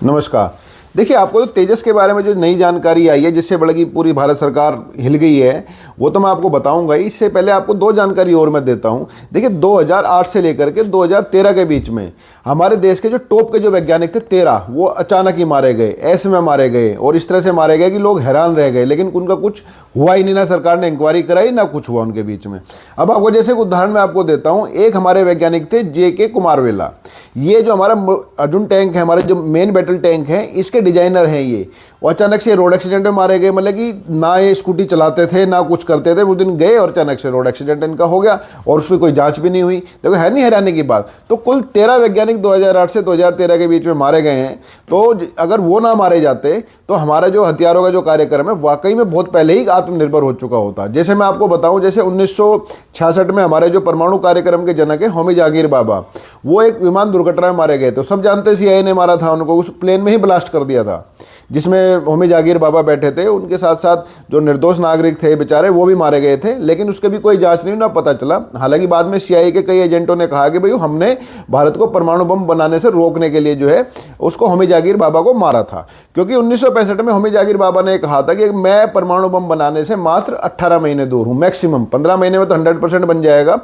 नमस्कार। देखिए, आपको तो तेजस के बारे में जो नई जानकारी आई है जिससे बड़ा कि पूरी भारत सरकार हिल गई है, वो तो मैं आपको बताऊंगा ही। इससे पहले आपको दो जानकारी और मैं देता हूं। देखिए, 2008 से लेकर के 2013 के बीच में हमारे देश के जो टॉप के जो वैज्ञानिक थे 13, वो अचानक ही मारे गए, ऐसे में मारे गए और इस तरह से मारे गए कि लोग हैरान रह गए। लेकिन उनका कुछ हुआ ही नहीं, ना सरकार ने इंक्वायरी कराई ना कुछ हुआ उनके बीच में। अब आपको जैसे उदाहरण मैं आपको देता हूँ, एक हमारे वैज्ञानिक थे JK कुमारवेला। ये जो हमारा अर्जुन टैंक है, हमारे जो मेन बैटल टैंक है, इसके डिजाइनर हैं ये। और अचानक से रोड एक्सीडेंट में मारे गए। मतलब कि ना ये स्कूटी चलाते थे ना कुछ करते थे, उस दिन गए और अचानक से रोड एक्सीडेंट इनका हो गया और उस पर कोई जांच भी नहीं हुई। देखो, है नहीं हैरानी की बात। तो कुल 13 वैज्ञानिक 2008 से 2013 के बीच में मारे गए हैं। तो अगर वो ना मारे जाते तो हमारा जो हथियारों का जो कार्यक्रम है वाकई में बहुत पहले ही आत्मनिर्भर हो चुका होता। जैसे मैं आपको बताऊं, जैसे 1966 में हमारे जो परमाणु कार्यक्रम के जनक है होमी जहांगीर बाबा, वो एक विमान दुर्घटना में मारे गए। तो सब जानते CIA ने मारा था उनको, उस प्लेन में ही ब्लास्ट कर दिया था जिसमें होमी जहांगीर बाबा बैठे थे। उनके साथ साथ जो निर्दोष नागरिक थे बेचारे, वो भी मारे गए थे। लेकिन उसके भी कोई जांच नहीं, ना पता चला। हालांकि बाद में CIA के कई एजेंटों ने कहा कि भाई हमने भारत को परमाणु बम बनाने से रोकने के लिए जो है उसको होमी जहांगीर बाबा को मारा था। क्योंकि 1965 में होमी जहांगीर बाबा ने कहा था कि मैं परमाणु बम बनाने से मात्र 18 महीने दूर हूँ, मैक्सिमम 15 महीने में तो 100% बन जाएगा।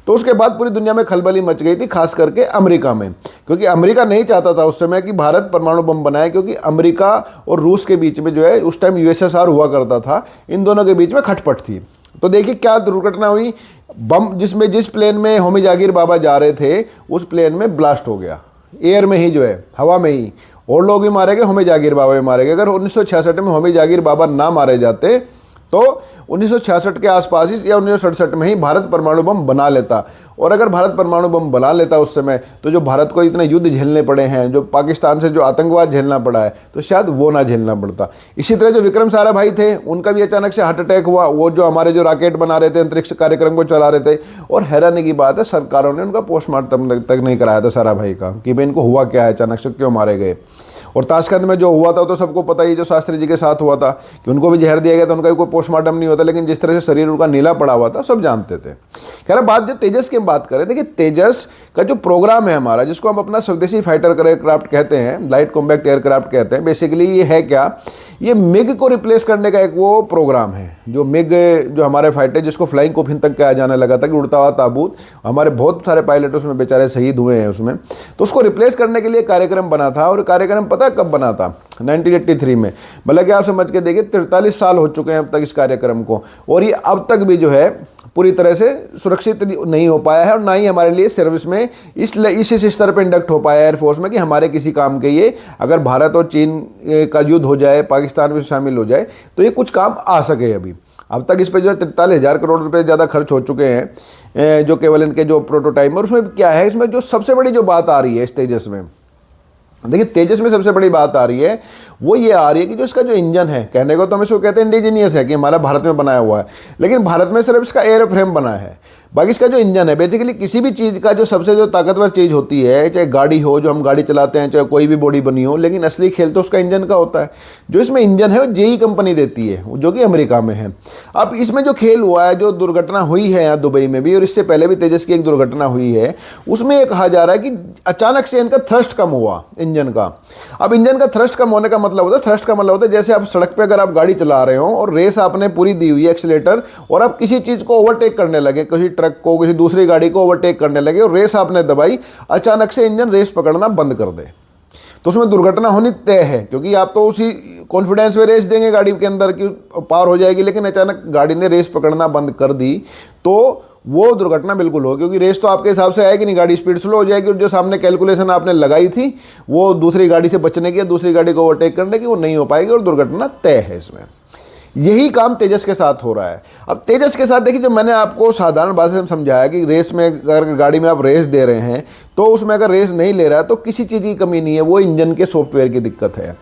तो उसके बाद पूरी दुनिया में खलबली मच गई थी, खास करके अमेरिका में। क्योंकि अमेरिका नहीं चाहता था उस समय कि भारत परमाणु बम बनाए, क्योंकि अमेरिका और रूस के बीच में जो है उस टाइम USSR हुआ करता था, इन दोनों के बीच में खटपट थी। तो देखिए क्या दुर्घटना हुई। बम जिस प्लेन में होमी जहांगीर बाबा जा रहे थे, उस प्लेन में ब्लास्ट हो गया, एयर में ही जो है, हवा में ही। और लोग भी मारे गए, होमी जहांगीर बाबा भी मारे गए। अगर 1966 में होमी जहांगीर बाबा ना मारे जाते तो 1966 के आसपास ही या 1967 में ही भारत परमाणु बम बना लेता। और अगर भारत परमाणु बम बना लेता उस समय, तो जो भारत को इतने युद्ध झेलने पड़े हैं, जो पाकिस्तान से जो आतंकवाद झेलना पड़ा है, तो शायद वो ना झेलना पड़ता। इसी तरह जो विक्रम साराभाई थे, उनका भी अचानक से हार्ट अटैक हुआ। वो जो हमारे जो रॉकेट बना रहे थे, अंतरिक्ष कार्यक्रम को चला रहे थे, और हैरानी की बात है सरकारों ने उनका पोस्टमार्टम तक नहीं कराया था साराभाई का, कि भाई इनको हुआ क्या है, अचानक से क्यों मारे गए। और ताशकंद में जो हुआ था तो सबको पता ही, जो शास्त्री जी के साथ हुआ था कि उनको भी जहर दिया गया था, उनका भी कोई पोस्टमार्टम नहीं होता। लेकिन जिस तरह से शरीर उनका नीला पड़ा हुआ था सब जानते थे। खैर, बात जो तेजस की हम बात करें, देखिए तेजस का जो प्रोग्राम है हमारा, जिसको हम अपना स्वदेशी फाइटर एयरक्राफ्ट कहते हैं, लाइट कॉम्बैक्ट एयरक्राफ्ट कहते हैं, बेसिकली ये है क्या, ये मिग को रिप्लेस करने का एक वो प्रोग्राम है। जो मिग जो हमारे फाइटर, जिसको फ्लाइंग कोफिन तक कहा जाने लगा था कि उड़ता हुआ ताबूत, हमारे बहुत सारे पायलट उसमें बेचारे शहीद हुए हैं उसमें। तो उसको रिप्लेस करने के लिए कार्यक्रम बना था। और कार्यक्रम पता है कब बना था? 1983 में। मतलब कि आप समझ के देखिए 43 साल हो चुके हैं अब तक इस कार्यक्रम को, और ये अब तक भी जो है पूरी तरह से सुरक्षित नहीं हो पाया है, और ना ही हमारे लिए सर्विस में इस स्तर पर इंडक्ट हो पाया एयरफोर्स में कि हमारे किसी काम के ये, अगर भारत और चीन का युद्ध हो जाए, पाकिस्तान भी शामिल हो जाए, तो ये कुछ काम आ सके। अभी अब तक इस पर जो है 43,000 करोड़ रुपए ज़्यादा खर्च हो चुके हैं, जो केवल इनके जो प्रोटोटाइप। और उसमें क्या है, इसमें जो सबसे बड़ी जो बात आ रही है इस तेजस में, देखिए तेजस में सबसे बड़ी बात आ रही है, वो ये आ रही है कि जो इसका जो इंजन है, कहने को तो हम इसको कहते हैं इंडिजीनियस है, कि हमारा भारत में बनाया हुआ है, लेकिन भारत में सिर्फ इसका एयर फ्रेम बना है। बाकी इसका जो इंजन है, बेसिकली किसी भी चीज़ का जो सबसे जो ताकतवर चीज़ होती है, चाहे गाड़ी हो, जो हम गाड़ी चलाते हैं, चाहे कोई भी बॉडी बनी हो, लेकिन असली खेल तो उसका इंजन का होता है। जो इसमें इंजन है वो JE कंपनी देती है, जो कि अमेरिका में है। अब इसमें जो खेल हुआ है, जो दुर्घटना हुई है यहाँ दुबई में भी, और इससे पहले भी तेजस की एक दुर्घटना हुई है, उसमें ये कहा जा रहा है कि अचानक से इनका थ्रस्ट कम हुआ इंजन का। अब इंजन का थ्रस्ट कम होने का मतलब होता है, थ्रस्ट का मतलब होता है जैसे आप सड़क पे अगर आप गाड़ी चला रहे हो और रेस आपने पूरी दी हुई है, एक्सीलेटर, और आप किसी चीज़ को ओवरटेक करने लगे, किसी ट्रक को, किसी दूसरी गाड़ी को ओवरटेक करने लगे, और रेस आपने दबाई, अचानक से इंजन रेस पकड़ना बंद कर दे, तो उसमें दुर्घटना होनी तय है। क्योंकि आप तो उसी कॉन्फिडेंस में रेस देंगे गाड़ी के अंदर कि पार हो जाएगी, लेकिन अचानक गाड़ी ने रेस पकड़ना बंद कर दी तो वो दुर्घटना बिल्कुल हो। क्योंकि रेस तो आपके हिसाब से आएगी नहीं, गाड़ी स्पीड स्लो हो जाएगी, और जो सामने कैलकुलेशन आपने लगाई थी वो दूसरी गाड़ी से बचने की, दूसरी गाड़ी को ओवरटेक करने की, वो नहीं हो पाएगी और दुर्घटना तय है इसमें। यही काम तेजस के साथ हो रहा है। अब तेजस के साथ देखिए, जो मैंने आपको साधारण भाषा में समझाया कि रेस में अगर गाड़ी में आप रेस दे रहे हैं, तो उसमें अगर रेस नहीं ले रहा है तो किसी चीज़ की कमी नहीं है, वो इंजन के सॉफ्टवेयर की दिक्कत है।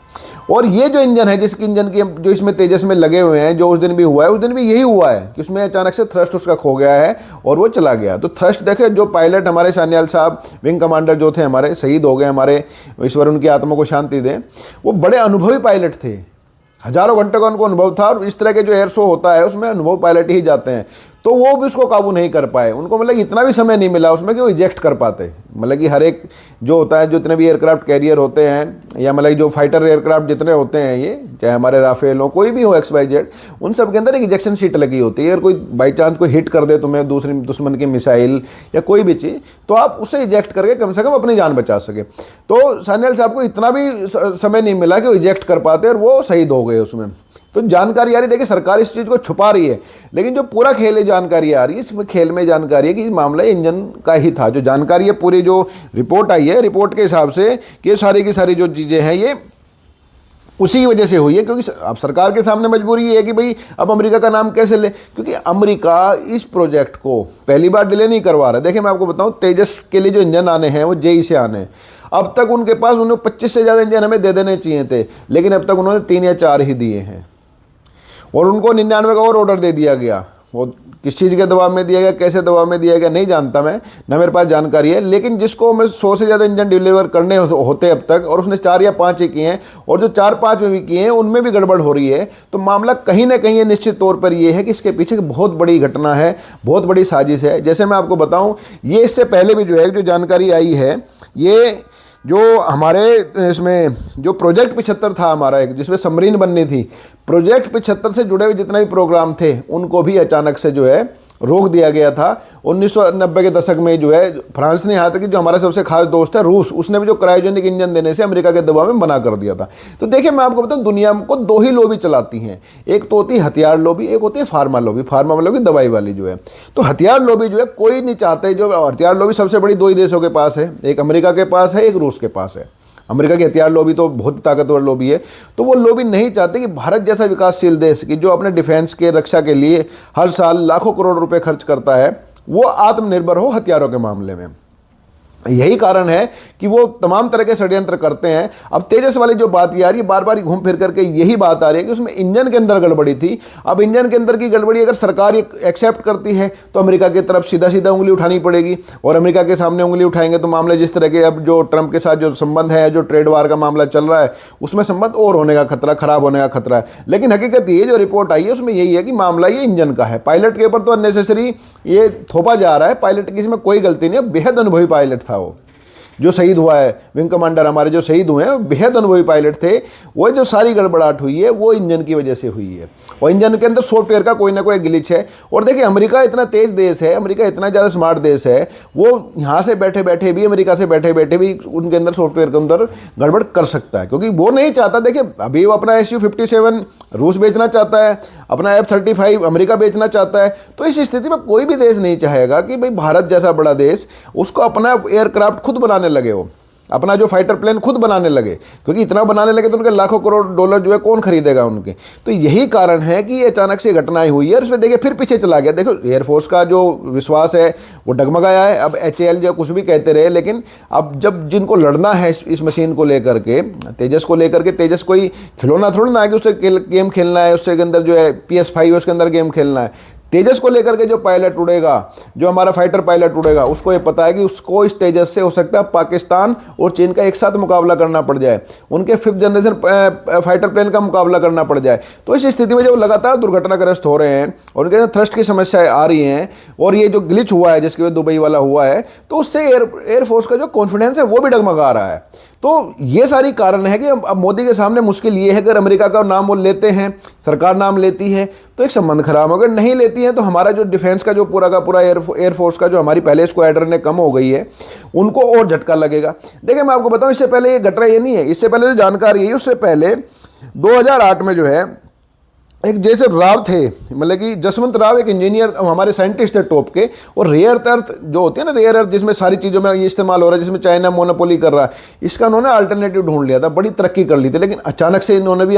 और ये जो इंजन है, जिसकी इंजन की जो इसमें तेजस में लगे हुए हैं, जो उस दिन भी हुआ है, उस दिन भी यही हुआ है कि उसमें अचानक से थ्रस्ट उसका खो गया है और वो चला गया। तो थ्रस्ट देखे, जो पायलट हमारे सान्याल साहब, विंग कमांडर जो थे हमारे, शहीद हो गए हमारे, ईश्वर उनकी आत्मा को शांति दें, वो बड़े अनुभवी पायलट थे, हजारों घंटे का उनको अनुभव था। और इस तरह के जो एयर शो होता है उसमें अनुभव पायलट ही जाते हैं। तो वो भी उसको काबू नहीं कर पाए। उनको मतलब इतना भी समय नहीं मिला उसमें कि वो इजेक्ट कर पाते। मतलब कि हर एक जो होता है, जितने भी एयरक्राफ्ट कैरियर होते हैं या मतलब जो फाइटर एयरक्राफ्ट जितने होते हैं, ये चाहे हमारे राफेल हो, कोई भी हो XYZ, उन सब के अंदर एक इजेक्शन सीट लगी होती है। अगर कोई बाई चांस कोई हिट कर दे तुम्हें दूसरी दुश्मन की मिसाइल या कोई भी चीज़, तो आप उसे इजेक्ट करके कम से कम अपनी जान बचा सके। तो सान्याल साहब को इतना भी समय नहीं मिला कि वो इजेक्ट कर पाते और वो शहीद हो गए उसमें। तो जानकारी आ रही, देखिए सरकार इस चीज़ को छुपा रही है, लेकिन जो पूरा खेल है जानकारी आ रही है, इसमें खेल में जानकारी है कि मामला इंजन का ही था। जो जानकारी है, पूरी जो रिपोर्ट आई है, रिपोर्ट के हिसाब से कि ये सारी की सारी जो चीज़ें हैं ये उसी की वजह से हुई है। क्योंकि अब सरकार के सामने मजबूरी ये है कि भाई अब अमेरिका का नाम कैसे ले, क्योंकि अमेरिका इस प्रोजेक्ट को पहली बार डिले नहीं करवा रहा है। देखिए मैं आपको बताऊं, तेजस के लिए जो इंजन आने हैं वो जेई से आने हैं। अब तक उनके पास, उन्हें 25 से ज़्यादा इंजन हमें दे देने चाहिए थे, लेकिन अब तक उन्होंने 3 या 4 ही दिए हैं। और उनको 99 का और ऑर्डर दे दिया गया। वो किस चीज़ के दबाव में दिया गया, कैसे दबाव में दिया गया नहीं जानता मैं, ना मेरे पास जानकारी है। लेकिन जिसको मैं 100 से ज़्यादा इंजन डिलीवर करने होते अब तक, और उसने 4 या 5 ही किए हैं, और जो 4-5 में भी किए हैं उनमें भी गड़बड़ हो रही है, तो मामला कहीं ना कहीं निश्चित तौर पर यह है कि इसके पीछे बहुत बड़ी घटना है, बहुत बड़ी साजिश है। जैसे मैं आपको बताऊं, ये इससे पहले भी जो है, जो जानकारी आई है, ये जो हमारे इसमें जो प्रोजेक्ट 75 था हमारा एक, जिसमें सबमरीन बननी थी, प्रोजेक्ट 75 से जुड़े हुए जितने भी प्रोग्राम थे उनको भी अचानक से जो है रोक दिया गया था। 1990 के दशक में जो है फ्रांस ने, यहाँ तक कि जो हमारा सबसे खास दोस्त है रूस, उसने भी जो क्रायोजेनिक इंजन देने से अमेरिका के दबाव में मना कर दिया था। तो देखिए मैं आपको बताऊं, दुनिया को 2 ही लॉबी चलाती हैं, एक तो होती है हथियार लॉबी, एक होती है फार्मा लॉबी। फार्मा लॉबी दवाई वाली जो है, तो हथियार लॉबी जो है कोई नहीं चाहते। जो हथियार लॉबी सबसे बड़ी 2 ही देशों के पास है, एक अमेरिका के पास है, एक रूस के पास है। अमेरिका की हथियार लॉबी तो बहुत ताकतवर लॉबी है, तो वो लॉबी नहीं चाहते कि भारत जैसा विकासशील देश की जो अपने डिफेंस के रक्षा के लिए हर साल लाखों करोड़ रुपए खर्च करता है, वो आत्मनिर्भर हो हथियारों के मामले में। यही कारण है कि वो तमाम तरह के षड्यंत्र करते हैं। अब तेजस वाली जो बात आ रही है, बार बार घूम फिर करके यही बात आ रही है कि उसमें इंजन के अंदर गड़बड़ी थी। अब इंजन के अंदर की गड़बड़ी अगर सरकार एक्सेप्ट करती है तो अमेरिका की तरफ सीधा सीधा उंगली उठानी पड़ेगी, और अमेरिका के सामने उंगली उठाएंगे तो मामले जिस तरह के अब जो ट्रंप के साथ जो संबंध है, जो ट्रेड वार का मामला चल रहा है, उसमें संबंध और होने का खतरा, खराब होने का खतरा है। लेकिन हकीकत ये जो रिपोर्ट आई है उसमें यही है कि मामला ये इंजन का है। पायलट के ऊपर तो अननेसेसरी ये थोपा जा रहा है, पायलट की इसमें कोई गलती नहीं है। बेहद अनुभवी पायलट था वो जो शहीद हुआ है, विंग कमांडर हमारे जो शहीद हुए हैं, बेहद अनुभवी पायलट थे। वो जो सारी गड़बड़ाहट हुई है वो इंजन की वजह से हुई है, और इंजन के अंदर सॉफ्टवेयर का कोई ना कोई ग्लिच है। और देखिए अमेरिका इतना तेज देश है, अमेरिका इतना ज़्यादा स्मार्ट देश है, वो यहाँ से बैठे बैठे भी, अमेरिका से बैठे बैठे भी उनके अंदर सॉफ्टवेयर के अंदर गड़बड़ कर सकता है, क्योंकि वो नहीं चाहता। देखिए अभी वो अपना SU-57 रूस बेचना चाहता है, अपना F-35 अमेरिका बेचना चाहता है। तो इस स्थिति में कोई भी देश नहीं चाहेगा कि भाई भारत जैसा बड़ा देश उसको अपना एयरक्राफ्ट खुद बनाने लगे, वो अपना जो फाइटर प्लेन खुद बनाने लगे, क्योंकि इतना बनाने लगे तो उनके लाखों करोड़ डॉलर जो है कौन खरीदेगा उनके। तो यही कारण है कि ये अचानक से घटनाएं हुई है, और उसमें देखिए फिर पीछे चला गया। देखो एयरफोर्स का जो विश्वास है वो डगमगाया है। अब HAL जो कुछ भी कहते रहे, लेकिन अब जब जिनको लड़ना है इस मशीन को लेकर के, तेजस को लेकर के, तेजस कोई खिलौना थोड़ा ना है कि उससे गेम खेलना है, उसके अंदर जो है PS5 है उसके अंदर गेम खेलना है। तेजस को लेकर के जो पायलट उड़ेगा, जो हमारा फाइटर पायलट उड़ेगा, उसको ये पता है कि उसको इस तेजस से हो सकता है पाकिस्तान और चीन का एक साथ मुकाबला करना पड़ जाए, उनके 5th जनरेशन फाइटर प्लेन का मुकाबला करना पड़ जाए। तो इस स्थिति में जब लगातार दुर्घटनाग्रस्त हो रहे हैं और उनके थ्रस्ट की समस्याएं आ रही हैं, और ये जो ग्लिच हुआ है जिसके वजह दुबई वाला हुआ है, तो उससे एयरफोर्स का जो कॉन्फिडेंस है वो भी डगमगा रहा है। तो ये सारी कारण है कि अब मोदी के सामने मुश्किल ये है, अगर अमेरिका का नाम वो लेते हैं, सरकार नाम लेती है तो एक संबंध खराब हो, अगर नहीं लेती है तो हमारा जो डिफेंस का जो पूरा का पूरा एयरफोर्स का जो हमारी पहले स्क्वाड्रन ने कम हो गई है, उनको और झटका लगेगा। देखिए मैं आपको बताऊं, इससे पहले ये घटना ये नहीं है, इससे पहले जो जानकारी है उससे पहले 2008 में जो है एक जैसे राव थे, मतलब कि जसवंत राव एक इंजीनियर हमारे साइंटिस्ट थे टॉप के, और रेयर अर्थ जो होती है ना, रेयर अर्थ जिसमें सारी चीज़ों में ये इस्तेमाल हो रहा है, जिसमें चाइना मोनोपोली कर रहा है, इसका उन्होंने अल्टरनेटिव ढूंढ लिया था, बड़ी तरक्की कर ली थी। लेकिन अचानक से इन्होंने भी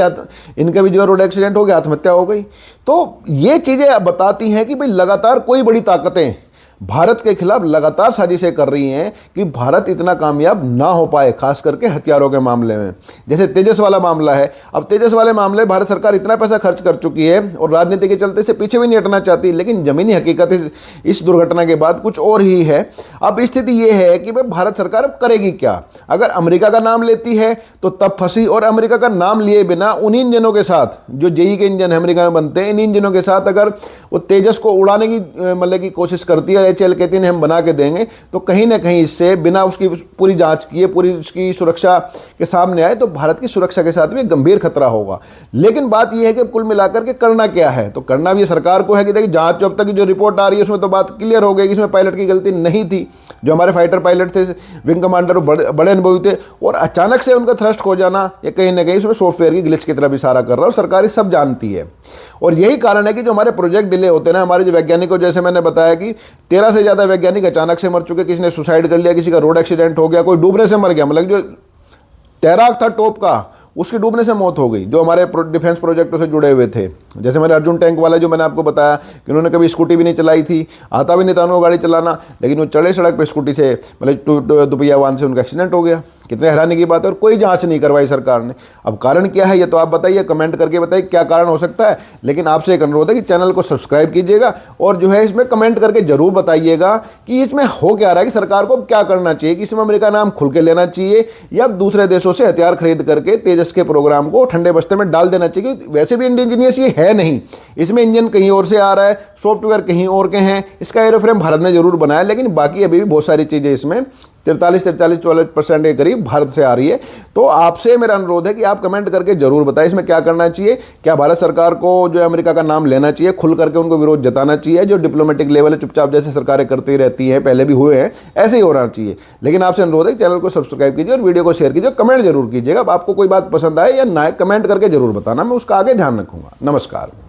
इनका भी जो रोड एक्सीडेंट हो गया, आत्महत्या हो गई। तो ये चीज़ें बताती हैं कि भाई लगातार कोई बड़ी ताकतें भारत के खिलाफ लगातार साजिशें कर रही हैं कि भारत इतना कामयाब ना हो पाए, खास करके हथियारों के मामले में। जैसे तेजस वाला मामला है, अब तेजस वाले मामले भारत सरकार इतना पैसा खर्च कर चुकी है और राजनीति के चलते से पीछे भी नहीं हटना चाहती, लेकिन जमीनी हकीकत इस दुर्घटना के बाद कुछ और ही है। अब स्थिति ये है कि भाई भारत सरकार अब करेगी क्या। अगर अमेरिका का नाम लेती है तो तब फंसी, और अमेरिका का नाम लिए बिना उन इंजनों के साथ, जो जेई के इंजन अमेरिका में बनते हैं, इन इंजनों के साथ अगर वो तेजस को उड़ाने की मतलब की कोशिश करती है, एचएएल कहती है हम बना के देंगे, तो कहीं ना कहीं इससे बिना उसकी पूरी जांच किए, पूरी उसकी सुरक्षा के सामने आए, तो भारत की सुरक्षा के साथ भी गंभीर खतरा होगा। लेकिन बात यह है कि कुल मिलाकर के करना क्या है, तो करना भी सरकार को है कि देखिए जांच अब तक जो रिपोर्ट आ रही है उसमें तो बात क्लियर हो गई कि इसमें पायलट की गलती नहीं थी। जो हमारे फाइटर पायलट थे, विंग कमांडर, बड़े अनुभवी थे, और अचानक से उनका थ्रस्ट खो जाना ये कहीं ना कहीं उसमें सॉफ्टवेयर की ग्लिच की तरफ इशारा कर रहा है, और सरकार ये सब जानती है। और यही कारण है कि जो हमारे प्रोजेक्ट डिले होते हैं ना, हमारे जो वैज्ञानिकों, जैसे मैंने बताया कि 13 से ज़्यादा वैज्ञानिक अचानक से मर चुके, किसी ने सुसाइड कर लिया, किसी का रोड एक्सीडेंट हो गया, कोई डूबने से मर गया, मतलब जो तैराक था टॉप का उसकी डूबने से मौत हो गई, जो हमारे डिफेंस प्रोजेक्टों से जुड़े हुए थे। जैसे मैंने अर्जुन टैंक वाला जो मैंने आपको बताया कि उन्होंने कभी स्कूटी भी नहीं चलाई थी, आता भी नहीं था उनको गाड़ी चलाना, लेकिन वो चढ़े सड़क पे स्कूटी से, मतलब दुपहिया वाहन से उनका एक्सीडेंट हो गया। कितने हैरानी की बात है, और कोई जांच नहीं करवाई सरकार ने। अब कारण क्या है ये तो आप बताइए, कमेंट करके बताइए क्या कारण हो सकता है। लेकिन आपसे एक अनुरोध है कि चैनल को सब्सक्राइब कीजिएगा, और जो है इसमें कमेंट करके जरूर बताइएगा कि इसमें हो क्या रहा है, कि सरकार को क्या करना चाहिए, कि इसमें अमेरिका नाम खुल के लेना चाहिए या दूसरे देशों से हथियार खरीद करके तेजस के प्रोग्राम को ठंडे बस्ते में डाल देना चाहिए। वैसे भी इंडिजीनियस ये है नहीं, इसमें इंजन कहीं और से आ रहा है, सॉफ्टवेयर कहीं और के हैं, इसका एयरफ्रेम भारत ने जरूर बनाया, लेकिन बाकी अभी भी बहुत सारी चीज़ें इसमें 43-44% के करीब भारत से आ रही है। तो आपसे मेरा अनुरोध है कि आप कमेंट करके जरूर बताएं इसमें क्या करना चाहिए। क्या भारत सरकार को जो है अमेरिका का नाम लेना चाहिए, खुल करके उनको विरोध जताना चाहिए, जो डिप्लोमेटिक लेवल है चुपचाप जैसे सरकारें करती रहती हैं, पहले भी हुए हैं, ऐसे ही होना चाहिए। लेकिन आपसे अनुरोध है कि चैनल को सब्सक्राइब कीजिए और वीडियो को शेयर कीजिए, कमेंट जरूर कीजिएगा। अब आपको कोई बात पसंद आए या ना, कमेंट करके जरूर बताना, मैं उसका आगे ध्यान रखूंगा। नमस्कार।